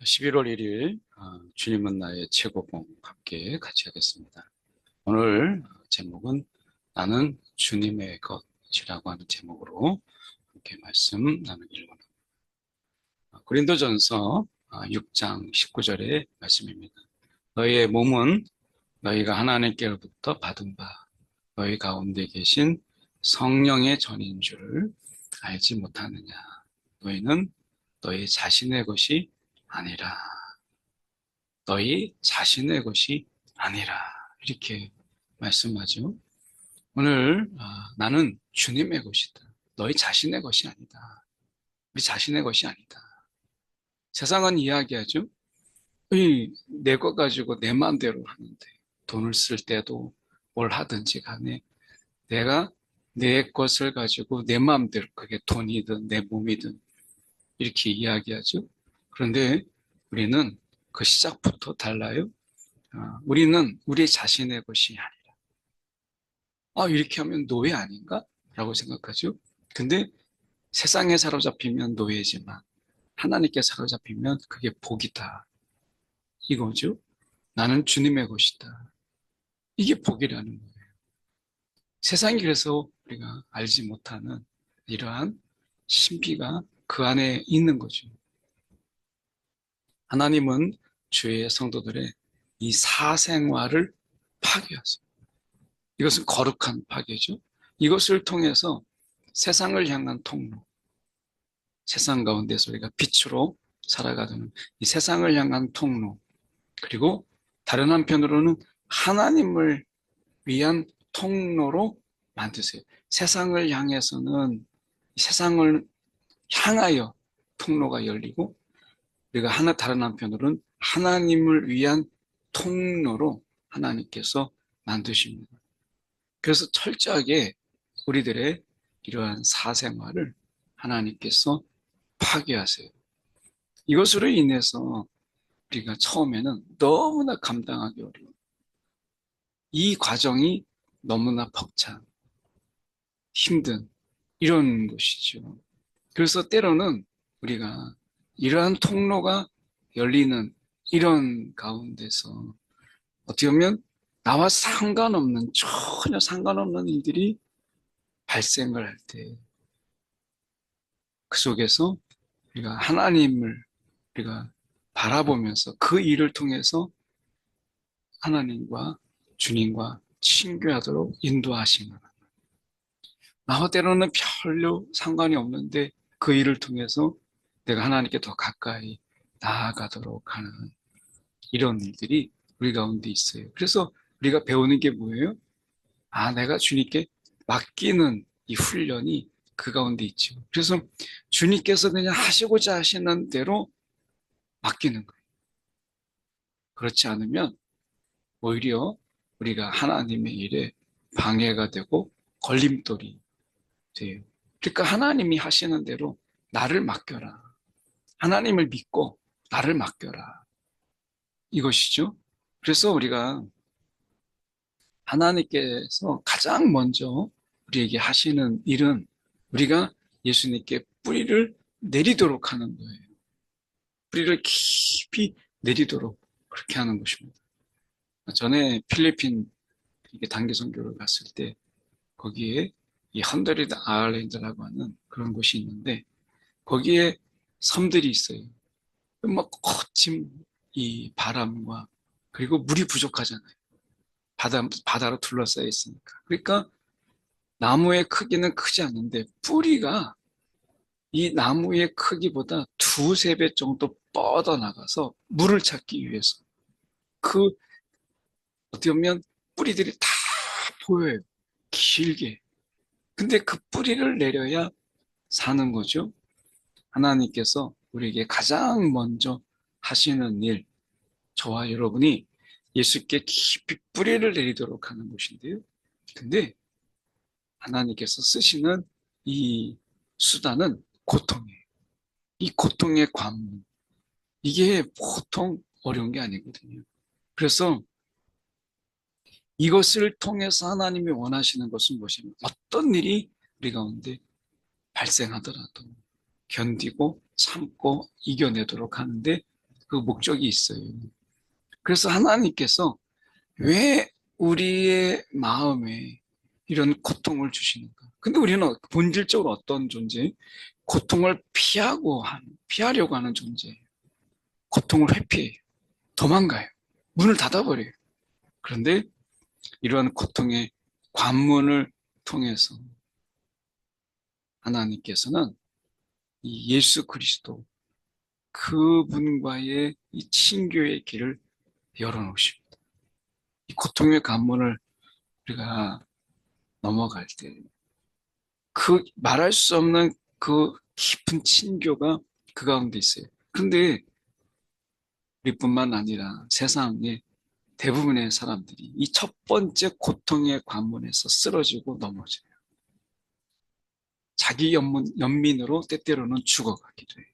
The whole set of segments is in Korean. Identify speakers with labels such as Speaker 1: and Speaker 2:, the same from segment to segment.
Speaker 1: 11월 1일 주님은 나의 최고봉 함께 같이 하겠습니다. 오늘 제목은 나는 주님의 것이라고 하는 제목으로 함께 말씀 나누기를 원합니다. 고린도전서 6장 19절의 말씀입니다. 너희의 몸은 너희가 하나님께로부터 받은 바 너희 가운데 계신 성령의 전인 줄 알지 못하느냐. 너희는 너희 자신의 것이 아니라 너희 자신의 것이 아니라 이렇게 말씀하죠. 오늘 나는 주님의 것이다. 너희 자신의 것이 아니다. 우리 자신의 것이 아니다. 세상은 이야기하죠. 내 것 가지고 내 마음대로 하는데 돈을 쓸 때도 뭘 하든지 간에 내가 내 것을 가지고 내 마음대로 그게 돈이든 내 몸이든 이렇게 이야기하죠. 그런데 우리는 그 시작부터 달라요. 우리는 우리 자신의 것이 아니라 이렇게 하면 노예 아닌가? 라고 생각하죠. 근데 세상에 사로잡히면 노예지만 하나님께 사로잡히면 그게 복이다. 이거죠. 나는 주님의 것이다. 이게 복이라는 거예요. 세상이 그래서 우리가 알지 못하는 이러한 신비가 그 안에 있는 거죠. 하나님은 주의 성도들의 이 사생활을 파괴하세요. 이것은 거룩한 파괴죠. 이것을 통해서 세상을 향한 통로, 세상 가운데서 우리가 빛으로 살아가는 이 세상을 향한 통로, 그리고 다른 한편으로는 하나님을 위한 통로로 만드세요. 세상을 향해서는 세상을 향하여 통로가 열리고 우리가 다른 한편으로는 하나님을 위한 통로로 하나님께서 만드십니다. 그래서 철저하게 우리들의 이러한 사생활을 하나님께서 파괴하세요. 이것으로 인해서 우리가 처음에는 너무나 감당하기 어려운 이 과정이 너무나 벅찬 힘든 이런 것이죠. 그래서 때로는 우리가 이러한 통로가 열리는 이런 가운데서 어떻게 보면 나와 상관없는 전혀 상관없는 일들이 발생을 할 때 그 속에서 우리가 하나님을 우리가 바라보면서 그 일을 통해서 하나님과 주님과 친교하도록 인도하시는 나와 때로는 별로 상관이 없는데 그 일을 통해서 내가 하나님께 더 가까이 나아가도록 하는 이런 일들이 우리 가운데 있어요. 그래서 우리가 배우는 게 뭐예요? 내가 주님께 맡기는 이 훈련이 그 가운데 있죠. 그래서 주님께서 그냥 하시고자 하시는 대로 맡기는 거예요. 그렇지 않으면 오히려 우리가 하나님의 일에 방해가 되고 걸림돌이 돼요. 그러니까 하나님이 하시는 대로 나를 맡겨라. 하나님을 믿고 나를 맡겨라. 이것이죠. 그래서 우리가 하나님께서 가장 먼저 우리에게 하시는 일은 우리가 예수님께 뿌리를 내리도록 하는 거예요. 뿌리를 깊이 내리도록 그렇게 하는 것입니다. 전에 필리핀 단기 선교를 갔을 때 거기에 이 헌더리드 아일랜드라고 하는 그런 곳이 있는데 거기에 섬들이 있어요. 막 거친 이 바람과 그리고 물이 부족하잖아요. 바다로 둘러싸여 있으니까. 그러니까 나무의 크기는 크지 않는데 뿌리가 이 나무의 크기보다 두세 배 정도 뻗어나가서 물을 찾기 위해서 그 어떻게 보면 뿌리들이 다 보여요. 길게. 근데 그 뿌리를 내려야 사는 거죠. 하나님께서 우리에게 가장 먼저 하시는 일, 저와 여러분이 예수께 깊이 뿌리를 내리도록 하는 것인데요. 근데 하나님께서 쓰시는 이 수단은 고통이에요. 이 고통의 관문. 이게 보통 어려운 게 아니거든요. 그래서 이것을 통해서 하나님이 원하시는 것은 무엇이냐면 어떤 일이 우리 가운데 발생하더라도 견디고 참고 이겨내도록 하는데 그 목적이 있어요. 그래서 하나님께서 왜 우리의 마음에 이런 고통을 주시는가? 근데 우리는 본질적으로 어떤 존재? 고통을 피하려고 하는 존재예요. 고통을 회피해요. 도망가요. 문을 닫아버려요. 그런데 이러한 고통의 관문을 통해서 하나님께서는 이 예수 그리스도 그분과의 이 친교의 길을 열어놓으십니다. 이 고통의 관문을 우리가 넘어갈 때 그 말할 수 없는 그 깊은 친교가 그 가운데 있어요. 그런데 우리뿐만 아니라 세상의 대부분의 사람들이 이 첫 번째 고통의 관문에서 쓰러지고 넘어져요. 자기 연민으로 때때로는 죽어가기도 해요.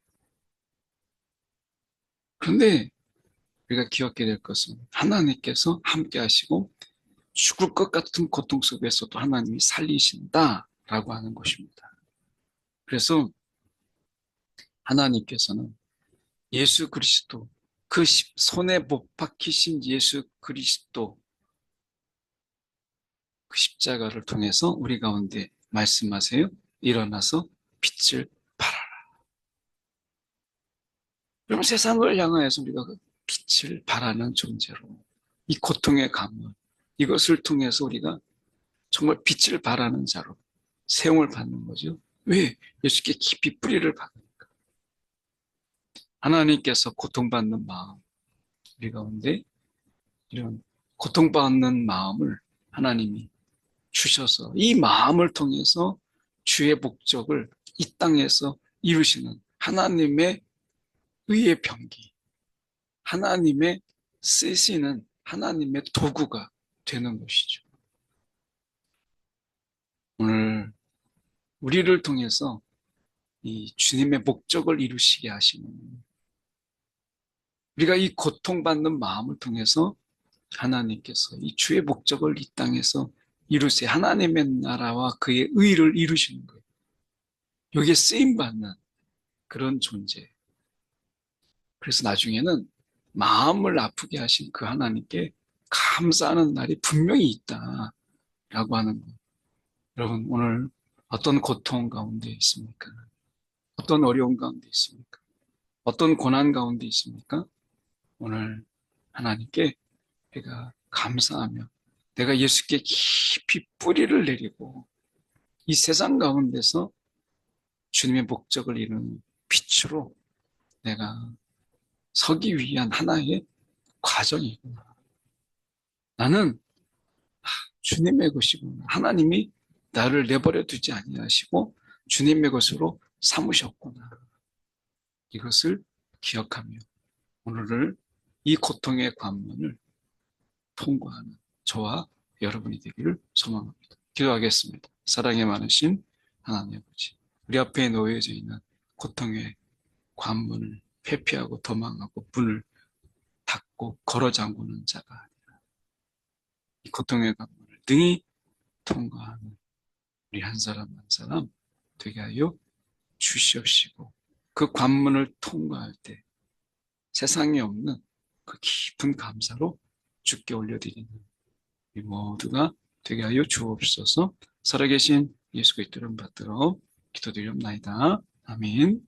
Speaker 1: 그런데 우리가 기억해야 될 것은 하나님께서 함께 하시고 죽을 것 같은 고통 속에서도 하나님이 살리신다라고 하는 것입니다. 그래서 하나님께서는 예수 그리스도, 그 손에 못 박히신 예수 그리스도 그 십자가를 통해서 우리 가운데 말씀하세요. 일어나서 빛을 발하라. 여러분, 세상을 향하여서 우리가 그 빛을 발하는 존재로 이 고통의 가문, 이것을 통해서 우리가 정말 빛을 발하는 자로 세움을 받는 거죠. 왜? 예수께 깊이 뿌리를 박으니까. 하나님께서 고통받는 마음, 우리 가운데 이런 고통받는 마음을 하나님이 주셔서 이 마음을 통해서 주의 목적을 이 땅에서 이루시는 하나님의 의의 병기, 하나님의 쓰시는 하나님의 도구가 되는 것이죠. 오늘 우리를 통해서 이 주님의 목적을 이루시게 하시는, 우리가 이 고통받는 마음을 통해서 하나님께서 이 주의 목적을 이 땅에서 이루세 하나님의 나라와 그의 의를 이루시는 거예요. 여기에 쓰임받는 그런 존재. 그래서 나중에는 마음을 아프게 하신 그 하나님께 감사하는 날이 분명히 있다라고 하는 거예요. 여러분, 오늘 어떤 고통 가운데 있습니까? 어떤 어려움 가운데 있습니까? 어떤 고난 가운데 있습니까? 오늘 하나님께 내가 감사하며 내가 예수께 깊이 뿌리를 내리고 이 세상 가운데서 주님의 목적을 이루는 빛으로 내가 서기 위한 하나의 과정이구나. 나는 주님의 것이구나. 하나님이 나를 내버려 두지 아니하시고 주님의 것으로 삼으셨구나. 이것을 기억하며 오늘을 이 고통의 관문을 통과하는 저와 여러분이 되기를 소망합니다. 기도하겠습니다. 사랑에 많으신 하나님 아버지, 우리 앞에 놓여져 있는 고통의 관문을 회피하고 도망하고 문을 닫고 걸어 잠그는 자가 아니라 이 고통의 관문을 능히 통과하는 우리 한 사람 한 사람 되게 하여 주시옵시고 그 관문을 통과할 때 세상에 없는 그 깊은 감사로 주께 올려드리는 우리 모두가 되게 하여 주옵소서. 살아계신 예수 그리스도를 받들어 기도드리옵나이다. 아멘.